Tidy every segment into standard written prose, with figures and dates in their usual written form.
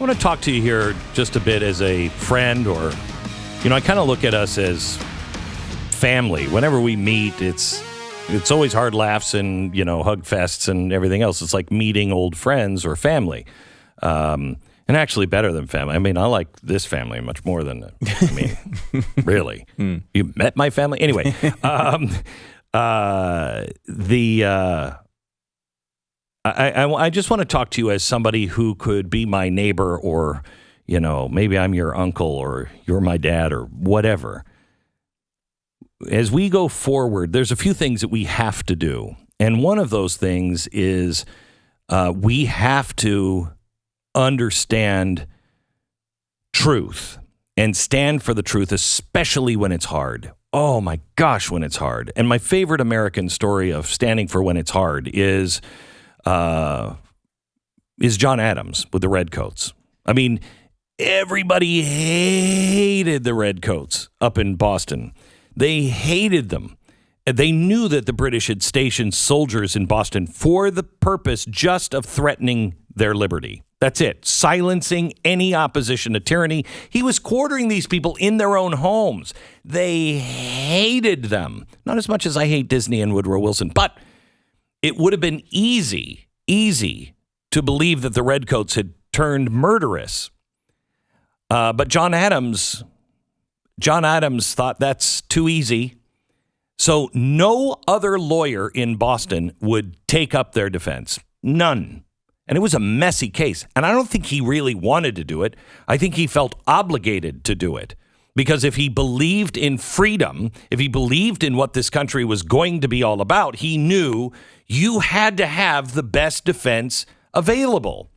I want to talk to you here just a bit as a friend, or, I kind of look at us as family. Whenever we meet, it's always hard laughs and, hug fests and everything else. It's like meeting old friends or family. And actually better than family. I mean, I like this family much more than, really. You met my family? Anyway, I just want to talk to you as somebody who could be my neighbor, or, maybe I'm your uncle or you're my dad or whatever. As we go forward, there's a few things that we have to do. And one of those things is we have to understand truth and stand for the truth, especially when it's hard. Oh my gosh, when it's hard. And my favorite American story of standing for when it's hard is John Adams with the Redcoats. I mean, everybody hated the Redcoats up in Boston. They hated them. They knew that the British had stationed soldiers in Boston for the purpose just of threatening their liberty. That's it. Silencing any opposition to tyranny. He was quartering these people in their own homes. They hated them. Not as much as I hate Disney and Woodrow Wilson, but it would have been easy to believe that the Redcoats had turned murderous. But John Adams thought that's too easy. So no other lawyer in Boston would take up their defense. None. And it was a messy case. And I don't think he really wanted to do it. I think he felt obligated to do it. Because if he believed in freedom, if he believed in what this country was going to be all about, he knew you had to have the best defense available.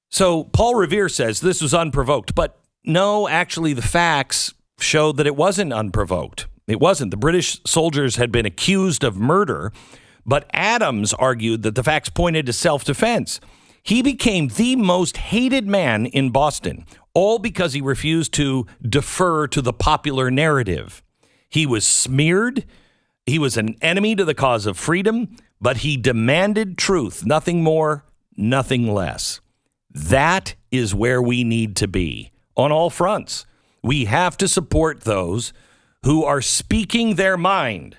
So Paul Revere says this was unprovoked, but no, actually the facts showed that it wasn't unprovoked. It wasn't. The British soldiers had been accused of murder, but Adams argued that the facts pointed to self-defense. He became the most hated man in Boston, all because he refused to defer to the popular narrative. He was smeared. He was an enemy to the cause of freedom, but he demanded truth, nothing more, nothing less. That is where we need to be on all fronts. We have to support those who are speaking their mind.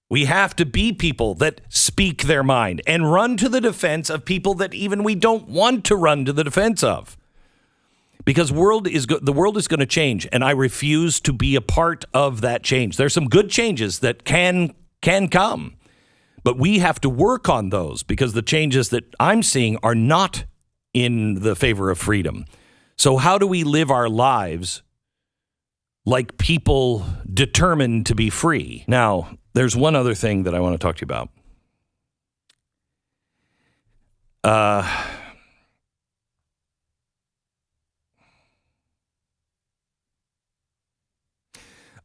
We have to be people that speak their mind and run to the defense of people that even we don't want to run to the defense of. Because the world is going to change, and I refuse to be a part of that change. There's some good changes that can come, but we have to work on those because the changes that I'm seeing are not in the favor of freedom. So how do we live our lives like people determined to be free? Now, there's one other thing that I want to talk to you about.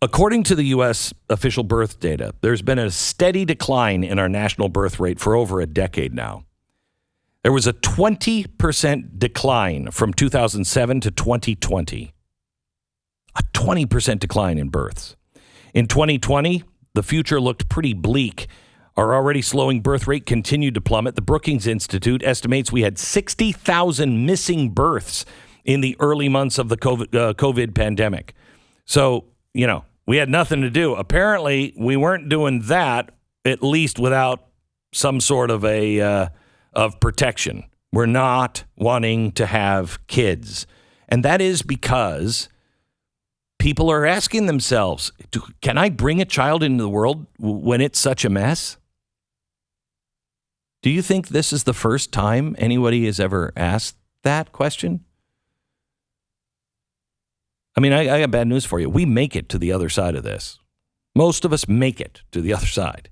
According to the U.S. official birth data, there's been a steady decline in our national birth rate for over a decade now. There was a 20% decline from 2007 to 2020. A 20% decline in births. In 2020, the future looked pretty bleak. Our already slowing birth rate continued to plummet. The Brookings Institute estimates we had 60,000 missing births in the early months of the COVID pandemic. So, we had nothing to do. Apparently, we weren't doing that, at least without some sort of of protection. We're not wanting to have kids. And that is because people are asking themselves, can I bring a child into the world when it's such a mess? Do you think this is the first time anybody has ever asked that question? I mean, I got bad news for you. We make it to the other side of this. Most of us make it to the other side.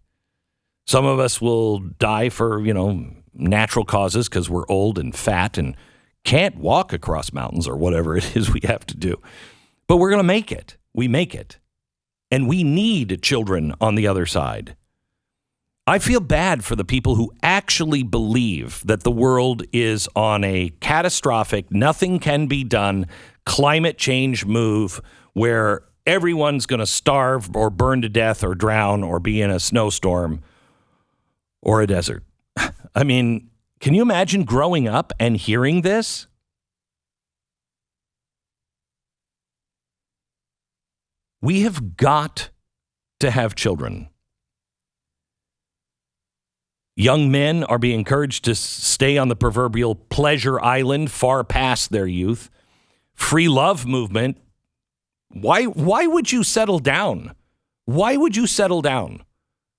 Some of us will die for, natural causes because we're old and fat and can't walk across mountains or whatever it is we have to do. But we're going to make it. We make it. And we need children on the other side. I feel bad for the people who actually believe that the world is on a catastrophic, nothing can be done, climate change move where everyone's going to starve or burn to death or drown or be in a snowstorm or a desert. I mean, Can you imagine growing up and hearing this? We have got to have children. Young men are being encouraged to stay on the proverbial pleasure island far past their youth. Free love movement. Why would you settle down? Why would you settle down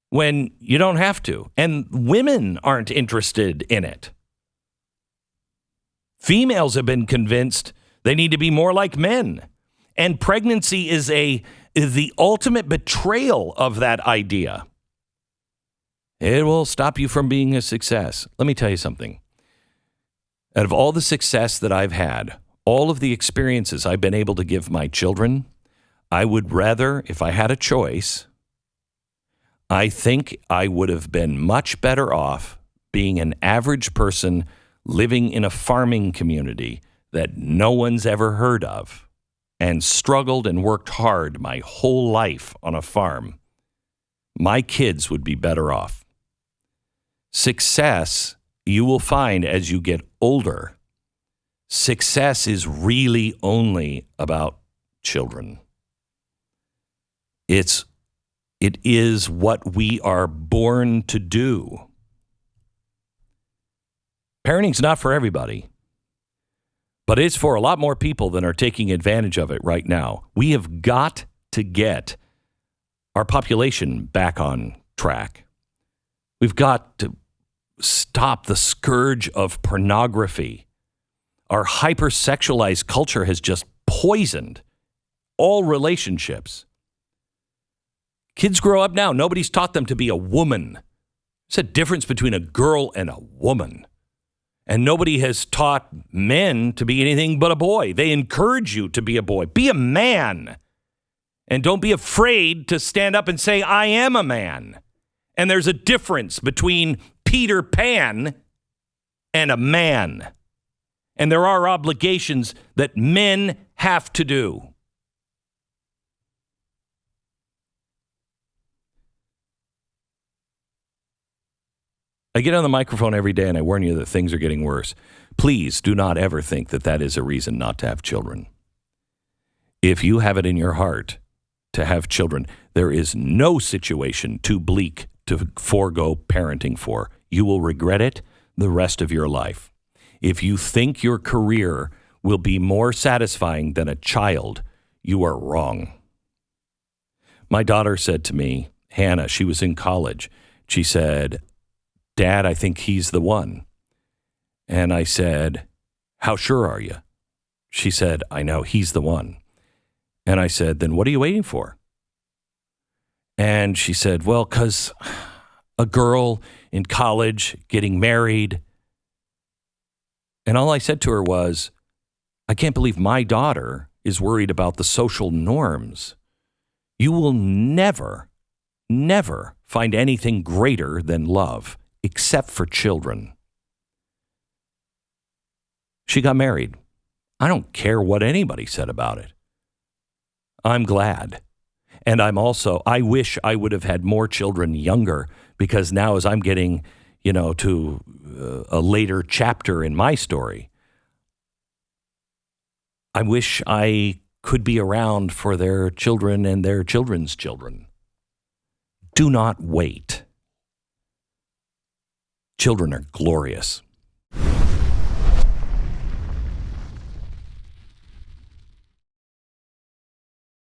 when you don't have to? And women aren't interested in it. Females have been convinced they need to be more like men. And pregnancy is the ultimate betrayal of that idea. It will stop you from being a success. Let me tell you something. Out of all the success that I've had, all of the experiences I've been able to give my children, I would rather, if I had a choice, I think I would have been much better off being an average person living in a farming community that no one's ever heard of and struggled and worked hard my whole life on a farm. My kids would be better off. Success, you will find as you get older, success is really only about children. It is what we are born to do. Parenting's not for everybody, but it's for a lot more people than are taking advantage of it right now. We have got to get our population back on track. We've got to stop the scourge of pornography. Our hypersexualized culture has just poisoned all relationships. Kids grow up now. Nobody's taught them to be a woman. There's a difference between a girl and a woman. And nobody has taught men to be anything but a boy. They encourage you to be a boy. Be a man. And don't be afraid to stand up and say, I am a man. And there's a difference between Peter Pan and a man. And there are obligations that men have to do. I get on the microphone every day and I warn you that things are getting worse. Please do not ever think that that is a reason not to have children. If you have it in your heart to have children, there is no situation too bleak to forego parenting for. You will regret it the rest of your life. If you think your career will be more satisfying than a child, you are wrong. My daughter said to me, Hannah, she was in college. She said, Dad, I think he's the one. And I said, how sure are you? She said, I know he's the one. And I said, then what are you waiting for? And she said, well, because a girl in college getting married. And all I said to her was, I can't believe my daughter is worried about the social norms. You will never, never find anything greater than love, except for children. She got married. I don't care what anybody said about it. I'm glad. And I wish I would have had more children younger, because now as I'm getting, to a later chapter in my story, I wish I could be around for their children and their children's children. Do not wait. Children are glorious.